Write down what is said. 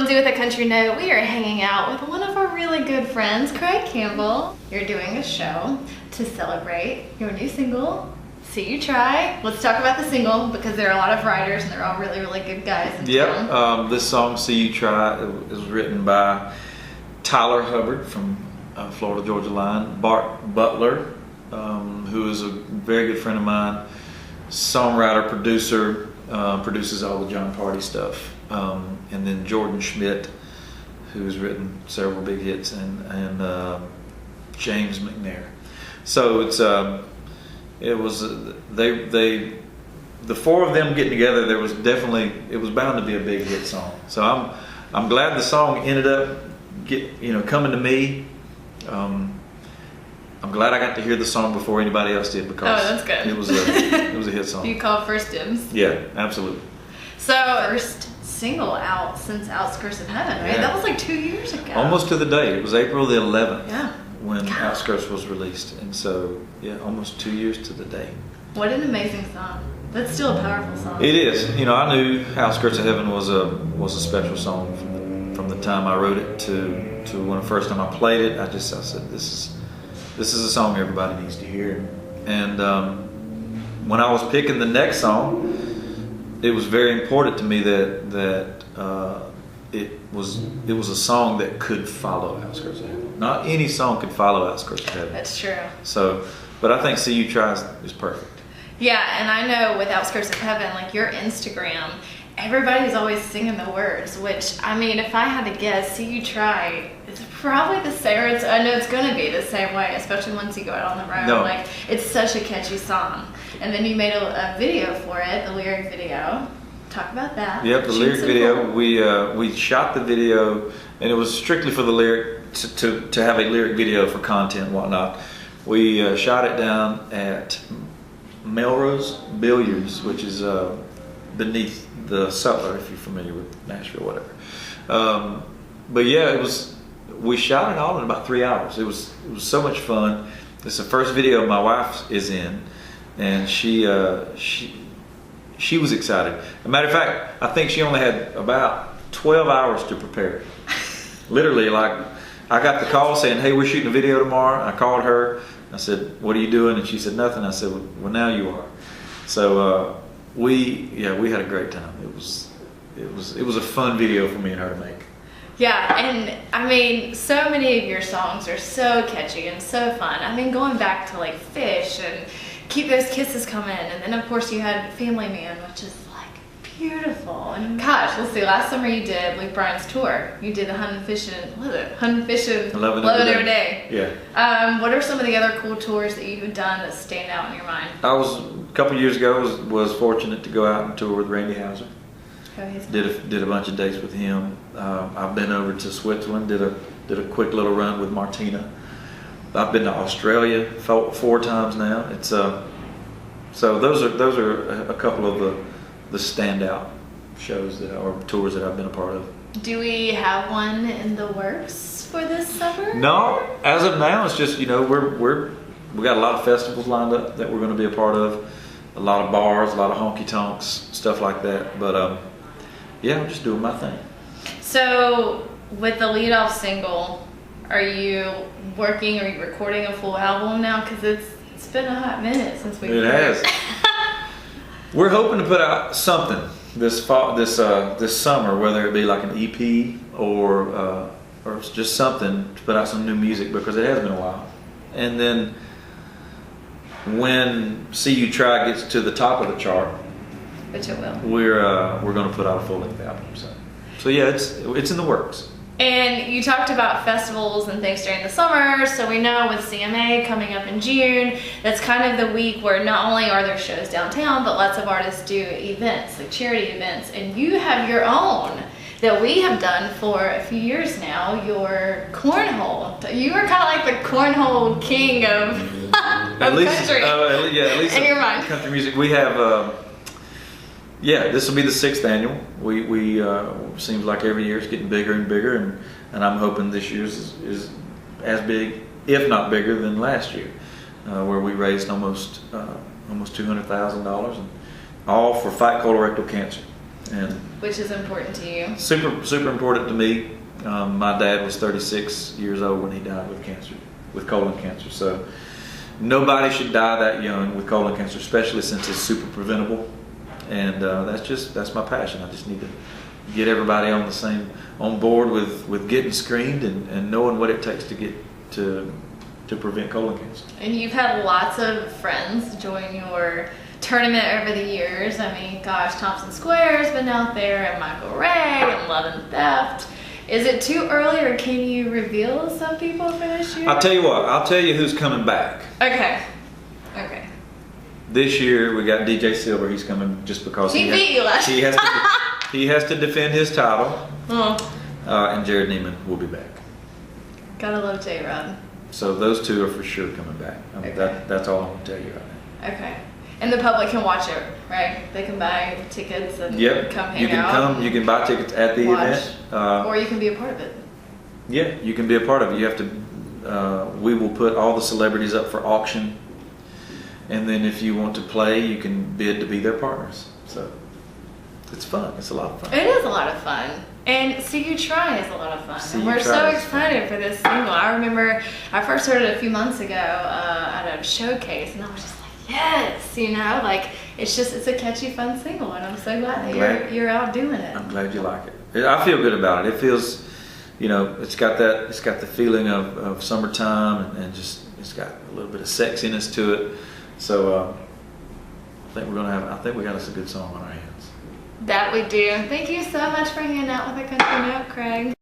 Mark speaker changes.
Speaker 1: Lindsay with a country note. We are hanging out with one of our really good friends, Craig Campbell. You're doing a show to celebrate your new single, See You Try. Let's talk about the single because there are a lot of writers and they're all really, really good guys in town.
Speaker 2: This song, See You Try, is written by Tyler Hubbard from Florida Georgia line, Bart Butler, who is a very good friend of mine, songwriter, producer, produces all the John Party stuff. And then Jordan Schmidt, who's written several big hits, and James McNair. So the four of them getting together. It was bound to be a big hit song. So I'm glad the song ended up coming to me. I'm glad I got to hear the song before anybody else did because
Speaker 1: that's good.
Speaker 2: It was a hit song.
Speaker 1: You called first dibs.
Speaker 2: Yeah, absolutely.
Speaker 1: So first single out since Outskirts of Heaven, right? Yeah. That was like 2 years ago.
Speaker 2: Almost to the day. It was April the 11th.
Speaker 1: Yeah.
Speaker 2: When Outskirts was released, and so almost 2 years to the day.
Speaker 1: What an amazing song! That's still a powerful song.
Speaker 2: It is. I knew Outskirts of Heaven was a special song from the time I wrote it to when the first time I played it. I said this is a song everybody needs to hear. And when I was picking the next song, it was very important to me that it was a song that could follow Outskirts of Heaven. Not any song could follow Outskirts of Heaven. That's
Speaker 1: true.
Speaker 2: So, but I think See You Try is perfect.
Speaker 1: Yeah, and I know with Outskirts of Heaven, like your Instagram, everybody's always singing the words, which, I mean, if I had to guess, See You Try is probably the same, I know it's going to be the same way, especially once you go out on the road.
Speaker 2: No.
Speaker 1: Like, it's such a catchy song. And then you made a video for it, the lyric video. Talk about that.
Speaker 2: Yep, the lyric video. We shot the video, and it was strictly for the lyric, to have a lyric video for content and whatnot. We shot it down at Melrose Billiards, which is beneath the Sutler, if you're familiar with Nashville, whatever. But yeah, we shot it all in about 3 hours. It was so much fun. It's the first video my wife is in, and she was excited. As a matter of fact, I think she only had about 12 hours to prepare it. Literally, like, I got the call saying, "Hey, we're shooting a video tomorrow." I called her. I said, "What are you doing?" And she said, "Nothing." I said, "Well, now you are." So we had a great time. It was a fun video for me and her to make.
Speaker 1: Yeah, and I mean, so many of your songs are so catchy and so fun. I mean, going back to like Fish and Keep Those Kisses Coming, and then of course you had Family Man, which is like beautiful. And gosh, let's see, last summer you did Luke Bryan's tour. You did the Hunting Fishing, what is it? Hunting Fishing, Loving Every Day.
Speaker 2: Yeah.
Speaker 1: What are some of the other cool tours that you've done that stand out in your mind?
Speaker 2: A couple years ago was fortunate to go out and tour with Randy Houser.
Speaker 1: Oh, he's
Speaker 2: did a bunch of dates with him. I've been over to Switzerland, did a quick little run with Martina. I've been to Australia 4 times now. It's so those are a couple of the standout shows or tours that I've been a part of.
Speaker 1: Do we have one in the works for this summer?
Speaker 2: No, as of now, it's just we got a lot of festivals lined up that we're going to be a part of, a lot of bars, a lot of honky tonks, stuff like that. But I'm just doing my thing.
Speaker 1: So with the lead-off single, are you working? Are you recording a full album now? Because it's been a hot minute since we.
Speaker 2: It has. We're hoping to put out something this summer, whether it be like an EP or just something to put out some new music, because it has been a while. And then when See You Try gets to the top of the chart,
Speaker 1: which it will,
Speaker 2: we're going to put out a full-length album. So yeah, it's in the works.
Speaker 1: And you talked about festivals and things during the summer, so we know with CMA coming up in June, that's kind of the week where not only are there shows downtown, but lots of artists do events, like charity events, and you have your own that we have done for a few years now, your cornhole. You are kind of like the cornhole king of, country.
Speaker 2: At least
Speaker 1: in your mind.
Speaker 2: Country music. We have, this will be the 6th annual. We seems like every year it's getting bigger and bigger, and I'm hoping this year's is as big, if not bigger, than last year, where we raised almost $200,000, and all for Fight Colorectal Cancer. And
Speaker 1: which is important to you.
Speaker 2: super important to me. My dad was 36 years old when he died with cancer, with colon cancer. So nobody should die that young with colon cancer, especially since it's super preventable. And that's my passion. I just need to get everybody on board with getting screened and knowing what it takes to get to prevent colon cancer.
Speaker 1: And you've had lots of friends join your tournament over the years. I mean, gosh, Thompson Square's been out there, and Michael Ray, and Love and Theft. Is it too early, or can you reveal some people for this year?
Speaker 2: I'll tell you what. I'll tell you who's coming back.
Speaker 1: Okay.
Speaker 2: This year we got DJ Silver. He's coming just because
Speaker 1: he beat you last
Speaker 2: year. He has to defend his title.
Speaker 1: Oh.
Speaker 2: And Jared Neiman will be back.
Speaker 1: Gotta love J-Rod.
Speaker 2: So those two are for sure coming back. I mean,
Speaker 1: Okay.
Speaker 2: that's all I'm gonna tell you right now.
Speaker 1: Okay. And the public can watch it, right? They can buy tickets and come hang out.
Speaker 2: You can buy tickets at the
Speaker 1: watch,
Speaker 2: event.
Speaker 1: or you can be a part of it.
Speaker 2: Yeah, you can be a part of it. You have to. We will put all the celebrities up for auction, and then if you want to play, you can bid to be their partners. So it's fun. It's a lot of fun.
Speaker 1: It is a lot of fun. And See You Try is a lot of fun.
Speaker 2: See
Speaker 1: And
Speaker 2: You
Speaker 1: we're
Speaker 2: Try
Speaker 1: so
Speaker 2: is
Speaker 1: excited for this single. I remember I first heard it a few months ago at a showcase, and I was just like, yes, like it's a catchy, fun single, and I'm so glad that you're out doing it.
Speaker 2: I'm glad you like it. I feel good about it. It feels, it's got the feeling of summertime, and just it's got a little bit of sexiness to it. So I think we got us a good song on our hands.
Speaker 1: That we do. Thank you so much for hanging out with the Country Note, Craig.